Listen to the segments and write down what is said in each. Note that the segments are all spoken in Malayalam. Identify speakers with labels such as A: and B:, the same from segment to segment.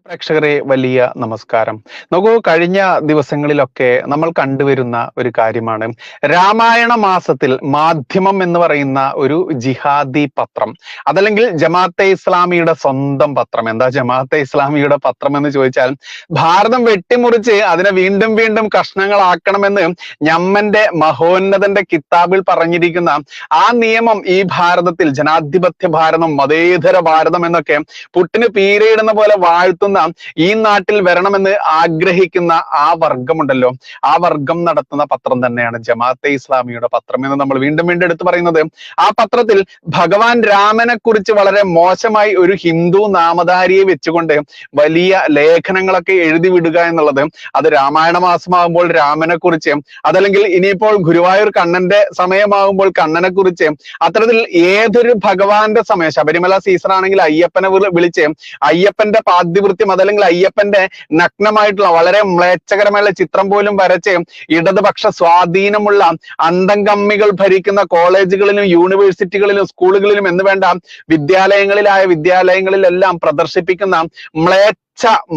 A: പ്രേക്ഷകരെ വലിയ നമസ്കാരം. നോക്കൂ, കഴിഞ്ഞ ദിവസങ്ങളിലൊക്കെ നമ്മൾ കണ്ടുവരുന്ന ഒരു കാര്യമാണ് രാമായണ മാസത്തിൽ മാധ്യമം എന്ന് പറയുന്ന ഒരു ജിഹാദി പത്രം, അതല്ലെങ്കിൽ ജമാഅത്തെ ഇസ്ലാമിയുടെ സ്വന്തം പത്രം. എന്താ ജമാഅത്തെ ഇസ്ലാമിയുടെ പത്രം എന്ന് ചോദിച്ചാൽ, ഭാരതം വെട്ടിമുറിച്ച് അതിനെ വീണ്ടും വീണ്ടും കഷ്ണങ്ങളാക്കണമെന്ന് ഞമ്മന്റെ മഹോന്നതന്റെ കിതാബിൽ പറഞ്ഞിരിക്കുന്ന ആ നിയമം ഈ ഭാരതത്തിൽ ജനാധിപത്യ ഭാരതം, മതേതര ഭാരതം എന്നൊക്കെ പുട്ടിന് പീരയിടുന്ന പോലെ വാഴ്ത്തുന്ന ഈ നാട്ടിൽ വരണമെന്ന് ആഗ്രഹിക്കുന്ന ആ വർഗമുണ്ടല്ലോ, ആ വർഗം നടത്തുന്ന പത്രം തന്നെയാണ് ജമാഅത്തെ ഇസ്ലാമിയുടെ പത്രം എന്ന് നമ്മൾ വീണ്ടും വീണ്ടും എടുത്തു പറയുന്നത്. ആ പത്രത്തിൽ ഭഗവാൻ രാമനെ കുറിച്ച് വളരെ മോശമായി ഒരു ഹിന്ദു നാമധാരിയെ വെച്ചുകൊണ്ട് വലിയ ലേഖനങ്ങളൊക്കെ എഴുതി വിടുക എന്നുള്ളത്, അത് രാമായണ മാസമാകുമ്പോൾ രാമനെ കുറിച്ച്, അതല്ലെങ്കിൽ ഇനിയിപ്പോൾ ഗുരുവായൂർ കണ്ണന്റെ സമയമാകുമ്പോൾ കണ്ണനെ കുറിച്ച്, അത്തരത്തിൽ ഏതൊരു ഭഗവാന്റെ സമയം, ശബരിമല സീസൺ ആണെങ്കിൽ അയ്യപ്പനെ വിളിച്ച് അയ്യപ്പന്റെ പാദ്യവൃത്യം, അതല്ലെങ്കിൽ അയ്യപ്പന്റെ നഗ്നമായിട്ടുള്ള വളരെ മ്ലേച്ഛകരമായ ചിത്രം പോലും വരച്ച് ഇടതുപക്ഷ സ്വാധീനമുള്ള അന്തംകമ്മികൾ ഭരിക്കുന്ന കോളേജുകളിലും യൂണിവേഴ്സിറ്റികളിലും സ്കൂളുകളിലും എന്ന് വേണ്ട വിദ്യാലയങ്ങളിലെല്ലാം പ്രദർശിപ്പിക്കുന്ന മ്ലേച്ഛ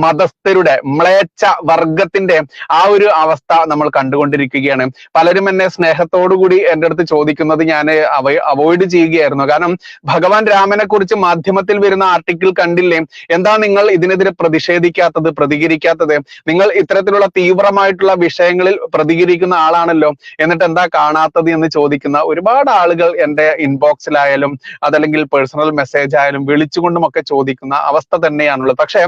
A: മതസ്ഥരുടെ, മ്ലേച്ഛ വർഗത്തിന്റെ ആ ഒരു അവസ്ഥ നമ്മൾ കണ്ടുകൊണ്ടിരിക്കുകയാണ്. പലരും എന്നെ സ്നേഹത്തോടുകൂടി എൻ്റെ അടുത്ത് ചോദിക്കുന്നത് ഞാൻ അവോയ്ഡ് ചെയ്യുകയായിരുന്നു. കാരണം ഭഗവാൻ രാമനെ കുറിച്ച് മാധ്യമത്തിൽ വരുന്ന ആർട്ടിക്കിൾ കണ്ടില്ലേ, എന്താ നിങ്ങൾ ഇതിനെതിരെ പ്രതിഷേധിക്കാത്തത്, പ്രതികരിക്കാത്തത്? നിങ്ങൾ ഇത്തരത്തിലുള്ള തീവ്രമായിട്ടുള്ള വിഷയങ്ങളിൽ പ്രതികരിക്കുന്ന ആളാണല്ലോ, എന്നിട്ട് എന്താ കാണാത്തത് എന്ന് ചോദിക്കുന്ന ഒരുപാട് ആളുകൾ എൻ്റെ ഇൻബോക്സിലായാലും അതല്ലെങ്കിൽ പേഴ്സണൽ മെസ്സേജ് ആയാലും വിളിച്ചുകൊണ്ടുമൊക്കെ ചോദിക്കുന്ന അവസ്ഥ തന്നെയാണുള്ളത്. പക്ഷേ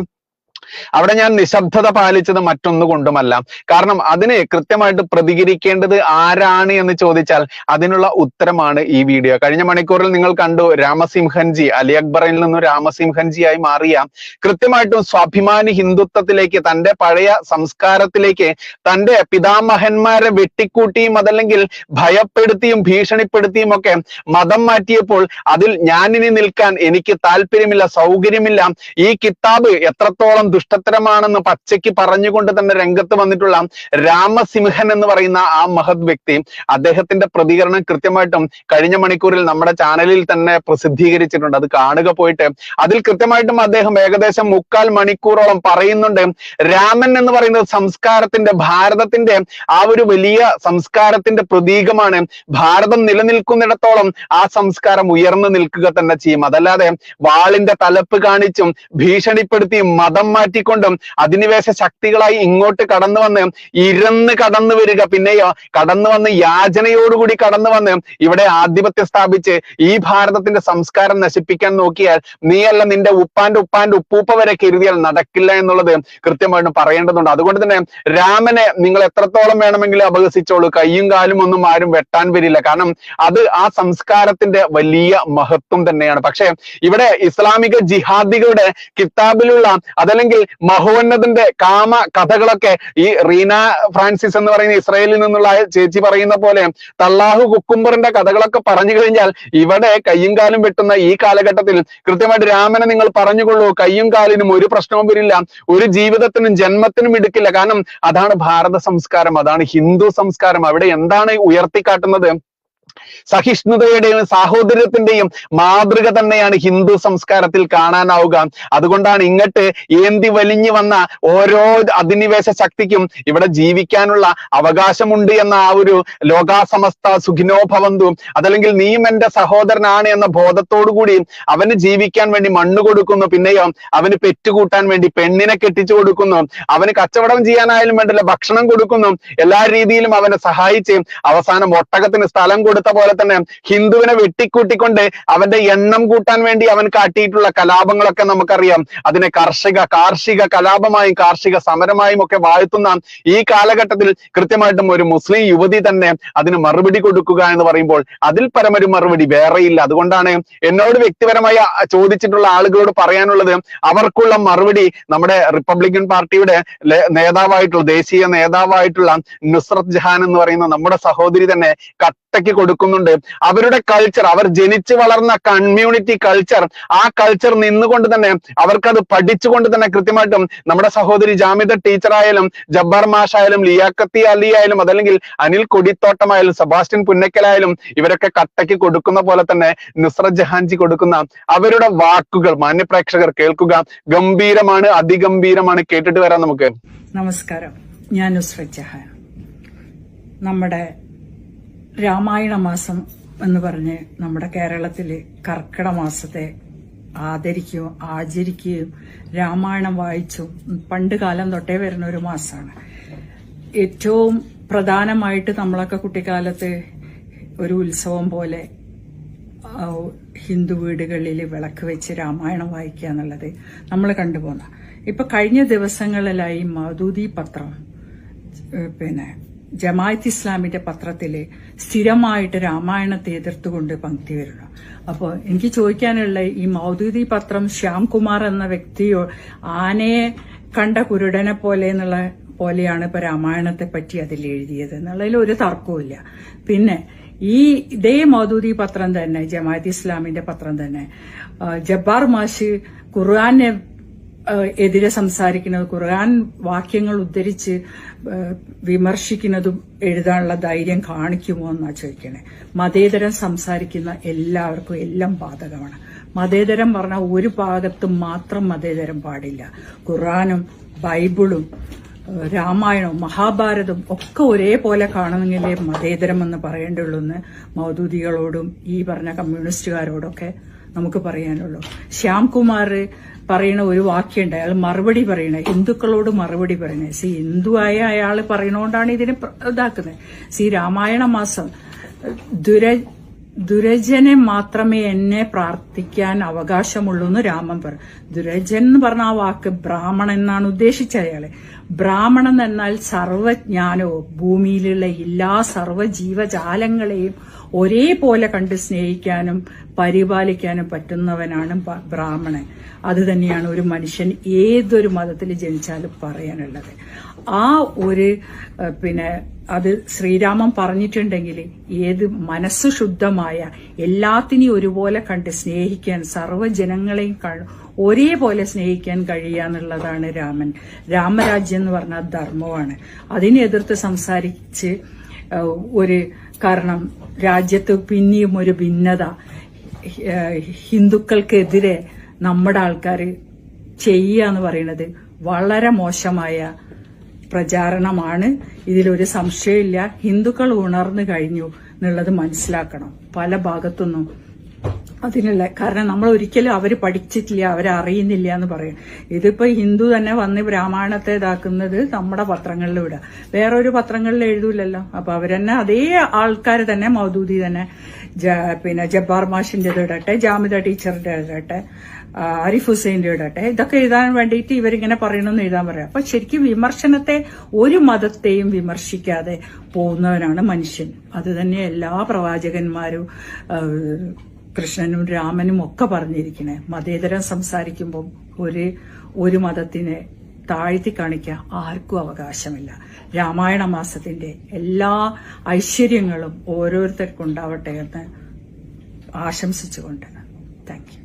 A: അവിടെ ഞാൻ നിശബ്ദത പാലിച്ചത് മറ്റൊന്നുകൊണ്ടുമല്ല. കാരണം അതിന് കൃത്യമായിട്ട് പ്രതികരിക്കേണ്ടത് ആരാണ് എന്ന് ചോദിച്ചാൽ അതിനുള്ള ഉത്തരമാണ് ഈ വീഡിയോ. കഴിഞ്ഞ മണിക്കൂറിൽ നിങ്ങൾ കണ്ടു, രാമസിംഹൻജി, അലി അക്ബറിൽ നിന്നും രാമസിംഹൻജിയായി മാറിയ, കൃത്യമായിട്ടും സ്വാഭിമാനി ഹിന്ദുത്വത്തിലേക്ക്, തന്റെ പഴയ സംസ്കാരത്തിലേക്ക്, തന്റെ പിതാമഹന്മാരെ വെട്ടിക്കൂട്ടിയും അതല്ലെങ്കിൽ ഭയപ്പെടുത്തിയും ഭീഷണിപ്പെടുത്തിയും ഒക്കെ മതം മാറ്റിയപ്പോൾ അതിൽ ഞാനിനി നിൽക്കാൻ എനിക്ക് താല്പര്യമില്ല, സൗകര്യമില്ല, ഈ കിതാബ് എത്രത്തോളം ദുഷ്ടത്തരമാണെന്ന് പച്ചയ്ക്ക് പറഞ്ഞുകൊണ്ട് തന്നെ രംഗത്ത് വന്നിട്ടുള്ള രാമസിംഹൻ എന്ന് പറയുന്ന ആ മഹത് വ്യക്തി, അദ്ദേഹത്തിന്റെ പ്രതികരണം കൃത്യമായിട്ടും കഴിഞ്ഞ മണിക്കൂറിൽ നമ്മുടെ ചാനലിൽ തന്നെ പ്രസിദ്ധീകരിച്ചിട്ടുണ്ട്. അത് കാണുക പോയിട്ട്. അതിൽ കൃത്യമായിട്ടും അദ്ദേഹം ഏകദേശം 3/4 മണിക്കൂറോളം പറയുന്നുണ്ട്, രാമൻ എന്ന് പറയുന്നത് സംസ്കാരത്തിന്റെ, ഭാരതത്തിന്റെ ആ ഒരു വലിയ സംസ്കാരത്തിന്റെ പ്രതീകമാണ്. ഭാരതം നിലനിൽക്കുന്നിടത്തോളം ആ സംസ്കാരം ഉയർന്നു നിൽക്കുക തന്നെ ചെയ്യും. അതല്ലാതെ വാളിന്റെ തലപ്പ് കാണിച്ചും ഭീഷണിപ്പെടുത്തിയും മതം മാറ്റിക്കൊണ്ടും അധിനിവേശ ശക്തികളായി ഇങ്ങോട്ട് കടന്നു വന്ന് ഇരന്ന് കടന്നു വരിക, പിന്നെയോ കടന്നു വന്ന് യാചനയോടുകൂടി കടന്നു വന്ന് ഇവിടെ ആധിപത്യം സ്ഥാപിച്ച് ഈ ഭാരതത്തിന്റെ സംസ്കാരം നശിപ്പിക്കാൻ നോക്കിയാൽ നീയല്ല, നിന്റെ ഉപ്പാന്റെ ഉപ്പൂപ്പ വരെ കരുതിയാൽ നടക്കില്ല എന്നുള്ളത് കൃത്യമായിട്ടും പറയേണ്ടതുണ്ട്. അതുകൊണ്ട് തന്നെ രാമനെ നിങ്ങൾ എത്രത്തോളം വേണമെങ്കിലും അപഹസിച്ചോളൂ, കയ്യും കാലും ഒന്നും ആരും വെട്ടാൻ വരില്ല. കാരണം അത് ആ സംസ്കാരത്തിന്റെ വലിയ മഹത്വം തന്നെയാണ്. പക്ഷെ ഇവിടെ ഇസ്ലാമിക ജിഹാദികളുടെ കിതാബിലുള്ള അതല്ലെങ്കിൽ മഹോന്നതന്റെ കാമ കഥകളൊക്കെ, ഈ റീന ഫ്രാൻസിസ് എന്ന് പറയുന്ന ഇസ്രായേലിൽ നിന്നുള്ള ചേച്ചി പറയുന്ന പോലെ തള്ളാഹു കുക്കുംബറിന്റെ കഥകളൊക്കെ പറഞ്ഞു കഴിഞ്ഞാൽ ഇവിടെ കയ്യും കാലും വെട്ടുന്ന ഈ കാലഘട്ടത്തിൽ കൃത്യമായിട്ട് രാമനെ നിങ്ങൾ പറഞ്ഞുകൊള്ളൂ, കയ്യും കാലിനും ഒരു പ്രശ്നവും വരില്ല, ഒരു ജീവിതത്തിനും ജന്മത്തിനും എടുക്കില്ല. കാരണം അതാണ് ഭാരത സംസ്കാരം, അതാണ് ഹിന്ദു സംസ്കാരം. അവിടെ എന്താണ് ഉയർത്തിക്കാട്ടുന്നത്? സഹിഷ്ണുതയുടെയും സാഹോദര്യത്തിന്റെയും മാതൃക തന്നെയാണ് ഹിന്ദു സംസ്കാരത്തിൽ കാണാനാവുക. അതുകൊണ്ടാണ് ഇങ്ങോട്ട് ഏന്തി വലിഞ്ഞു വന്ന ഓരോ അധിനിവേശ ശക്തിക്കും ഇവിടെ ജീവിക്കാനുള്ള അവകാശമുണ്ട് എന്ന ആ ഒരു ലോകാസമസ്ത സുഖിനോ ഭവന്തു, അതല്ലെങ്കിൽ നീയും എന്റെ സഹോദരനാണ് എന്ന ബോധത്തോടു കൂടി അവന് ജീവിക്കാൻ വേണ്ടി മണ്ണ് കൊടുക്കുന്നു, പിന്നെയോ അവന് പെറ്റുകൂട്ടാൻ വേണ്ടി പെണ്ണിനെ കെട്ടിച്ചു കൊടുക്കുന്നു, അവന് കച്ചവടം ചെയ്യാനായാലും വേണ്ടില്ല ഭക്ഷണം കൊടുക്കുന്നു, എല്ലാ രീതിയിലും അവനെ സഹായിച്ച് അവസാനം ഒട്ടകത്തിന് സ്ഥലം കൊടുത്ത പോലെ തന്നെ ഹിന്ദുവിനെ വെട്ടിക്കൂട്ടിക്കൊണ്ട് അവന്റെ എണ്ണം കൂട്ടാൻ വേണ്ടി അവൻ കാട്ടിയിട്ടുള്ള കലാപങ്ങളൊക്കെ നമുക്കറിയാം. അതിനെ കാർഷിക കലാപമായും കാർഷിക സമരമായും ഒക്കെ വാഴ്ത്തുന്ന ഈ കാലഘട്ടത്തിൽ കൃത്യമായിട്ടും ഒരു മുസ്ലിം യുവതി തന്നെ അതിന് മറുപടി കൊടുക്കുക എന്ന് പറയുമ്പോൾ അതിൽ പരമൊരു മറുപടി വേറെയില്ല. അതുകൊണ്ടാണ് എന്നോട് വ്യക്തിപരമായി ചോദിച്ചിട്ടുള്ള ആളുകളോട് പറയാനുള്ളത്, അവർക്കുള്ള മറുപടി നമ്മുടെ റിപ്പബ്ലിക്കൻ പാർട്ടിയുടെ നേതാവായിട്ടുള്ള, ദേശീയ നേതാവായിട്ടുള്ള നുസ്രത് ജഹാൻ എന്ന് പറയുന്ന നമ്മുടെ സഹോദരി തന്നെ കട്ടയ്ക്ക് കൊടുക്കുന്നുണ്ട്. അവരുടെ കൾച്ചർ, അവർ ജനിച്ചു വളർന്ന കമ്മ്യൂണിറ്റി കൾച്ചർ, ആ കൾച്ചർ നിന്നുകൊണ്ട് തന്നെ അവർക്കത് പഠിച്ചുകൊണ്ട് തന്നെ കൃത്യമായിട്ടും നമ്മുടെ സഹോദരി ജാമിദ ടീച്ചറായാലും ജബ്ബാർ മാഷായാലും ലിയാഖത്തി അലി ആയാലും അതല്ലെങ്കിൽ അനിൽ കൊടിത്തോട്ടമായാലും സെബാസ്റ്റ്യൻ പുന്നക്കലായാലും ഇവരൊക്കെ കട്ടയ്ക്ക് കൊടുക്കുന്ന പോലെ തന്നെ നുസ്രത് ജഹാൻജി കൊടുക്കുന്ന അവരുടെ വാക്കുകൾ മാന്യപ്രേക്ഷകർ കേൾക്കുക. ഗംഭീരമാണ്, അതിഗംഭീരമാണ്. കേട്ടിട്ട് വരാം നമുക്ക്.
B: നമസ്കാരം, ഞാൻ നുസ്രത് ജഹാൻ. നമ്മുടെ രാമായണ മാസം എന്ന് പറഞ്ഞ് നമ്മുടെ കേരളത്തില് കർക്കിടക മാസത്തെ ആദരിക്കുകയും ആചരിക്കുകയും രാമായണം വായിച്ചും പണ്ട് കാലം തൊട്ടേ വരുന്ന ഒരു മാസമാണ്. ഏറ്റവും പ്രധാനമായിട്ട് നമ്മളൊക്കെ കുട്ടിക്കാലത്ത് ഒരു ഉത്സവം പോലെ ഹിന്ദു വീടുകളിൽ വിളക്ക് വെച്ച് രാമായണം വായിക്കുക എന്നുള്ളത് നമ്മൾ കണ്ടുപോകുന്ന. ഇപ്പൊ കഴിഞ്ഞ ദിവസങ്ങളിലായി മൗദൂദി പത്രം, ജമാഅത്ത് ഇസ്ലാമിന്റെ പത്രത്തില് സ്ഥിരമായിട്ട് രാമായണത്തെ എതിർത്തുകൊണ്ട് പങ്ക്തി വരുന്നു. അപ്പോൾ എനിക്ക് ചോദിക്കാനുള്ള, ഈ മൗദൂദി പത്രം ശ്യാംകുമാർ എന്ന വ്യക്തിയോ ആനയെ കണ്ട കുരുടനെ പോലെയാണ് ഇപ്പൊ രാമായണത്തെ പറ്റി അതിൽ എഴുതിയത് എന്നുള്ളതിൽ ഒരു തർക്കവുമില്ല. പിന്നെ ഇതേ മൗദൂദി പത്രം തന്നെ, ജമാഅത്ത് ഇസ്ലാമിന്റെ പത്രം തന്നെ, ജബ്ബാർ മാഷ് ഖുർആനെ എതിരെ സംസാരിക്കുന്നത്, ഖുർആൻ വാക്യങ്ങൾ ഉദ്ധരിച്ച് വിമർശിക്കുന്നതും എഴുതാനുള്ള ധൈര്യം കാണിക്കുമോ എന്നാ ചോദിക്കണേ. മതേതരം സംസാരിക്കുന്ന എല്ലാവർക്കും എല്ലാം ബാധകമാണ്. മതേതരം പറഞ്ഞാൽ ഒരു ഭാഗത്തും മാത്രം മതേതരം പാടില്ല. ഖുർആനും ബൈബിളും രാമായണവും മഹാഭാരതവും ഒക്കെ ഒരേപോലെ കാണണമെങ്കിലേ മതേതരം എന്ന് പറയേണ്ടുള്ളൂ എന്ന് മൗദൂദികളോടും ഈ പറഞ്ഞ കമ്മ്യൂണിസ്റ്റുകാരോടൊക്കെ നമുക്ക് പറയാനുള്ളൂ. ശ്യാംകുമാർ പറയുന്ന ഒരു വാക്യമുണ്ട്, അയാൾ മറുപടി പറയണേ, ഹിന്ദുക്കളോട് മറുപടി പറയണേ. ഹിന്ദുവായ അയാൾ പറയണോണ്ടാണ് ഇതിനെ ഇതാക്കുന്നത്. രാമായണ മാസം ദുരജനെ മാത്രമേ എന്നെ പ്രാർത്ഥിക്കാൻ അവകാശമുള്ളൂ എന്ന് രാമൻ പറഞ്ഞു. ദുരജൻ എന്ന് പറഞ്ഞ ആ വാക്ക് ബ്രാഹ്മണൻ എന്നാണ് ഉദ്ദേശിച്ച അയാളെ. ബ്രാഹ്മണൻ എന്നാൽ സർവജ്ഞാനവും ഭൂമിയിലുള്ള എല്ലാ സർവ്വജീവജാലങ്ങളെയും ഒരേപോലെ കണ്ട് സ്നേഹിക്കാനും പരിപാലിക്കാനും പറ്റുന്നവനാണ് ബ്രാഹ്മണൻ. അത് തന്നെയാണ് ഒരു മനുഷ്യൻ ഏതൊരു മതത്തിൽ ജനിച്ചാലും പറയാനുള്ളത്. ആ ഒരു അത് ശ്രീരാമൻ പറഞ്ഞിട്ടുണ്ടെങ്കിൽ ഏത് മനസ്സ് ശുദ്ധമായ എല്ലാത്തിനെയും ഒരുപോലെ കണ്ട് സ്നേഹിക്കാൻ, സർവ്വജനങ്ങളെയും ഒരേപോലെ സ്നേഹിക്കാൻ കഴിയാന്നുള്ളതാണ് രാമരാജ്യം എന്ന് പറഞ്ഞാൽ ധർമ്മമാണ്. അതിനെ എതിർത്ത് സംസാരിച്ച് കാരണം രാജ്യത്ത് പിന്നെയും ഒരു ഭിന്നത ഹിന്ദുക്കൾക്കെതിരെ നമ്മുടെ ആൾക്കാർ ചെയ്യുക എന്ന് പറയുന്നത് വളരെ മോശമായ പ്രചാരണമാണ്. ഇതിലൊരു സംശയമില്ല. ഹിന്ദുക്കൾ ഉണർന്നു കഴിഞ്ഞു എന്നുള്ളത് മനസ്സിലാക്കണം. പല ഭാഗത്തുനിന്നും അതിനുള്ള കാരണം നമ്മൾ ഒരിക്കലും അവര് പഠിച്ചിട്ടില്ല, അവരറിയുന്നില്ല എന്ന് പറയും. ഇതിപ്പോ ഹിന്ദു തന്നെ വന്ന് രാമായണത്തെ ഇതാക്കുന്നത് നമ്മുടെ പത്രങ്ങളിൽ വിടുക, വേറൊരു പത്രങ്ങളിൽ എഴുതൂലല്ലോ. അപ്പൊ അവരെന്നെ അതേ ആൾക്കാർ തന്നെ, മൗദൂദി തന്നെ, ജബ്ബാർ മാഷിന്റെ ഇടട്ടെ, ജാമിദ ടീച്ചറിന്റെ ഇടട്ടെ, ആരിഫ് ഹുസൈന്റെ ഇടട്ടെ, ഇതൊക്കെ എഴുതാൻ വേണ്ടിയിട്ട് ഇവരിങ്ങനെ പറയണമെന്ന് എഴുതാൻ പറയാം. അപ്പൊ ശരിക്കും വിമർശനത്തെ, ഒരു മതത്തെയും വിമർശിക്കാതെ പോകുന്നവനാണ് മനുഷ്യൻ. അത് തന്നെ എല്ലാ പ്രവാചകന്മാരും കൃഷ്ണനും രാമനും ഒക്കെ പറഞ്ഞിരിക്കണേ. മതേതരം സംസാരിക്കുമ്പോൾ ഒരു മതത്തിനെ താഴ്ത്തി കാണിക്കാൻ ആർക്കും അവകാശമില്ല. രാമായണ മാസത്തിന്റെ എല്ലാ ഐശ്വര്യങ്ങളും ഓരോരുത്തർക്കും ഉണ്ടാവട്ടെ എന്ന് ആശംസിച്ചുകൊണ്ട് താങ്ക് യു.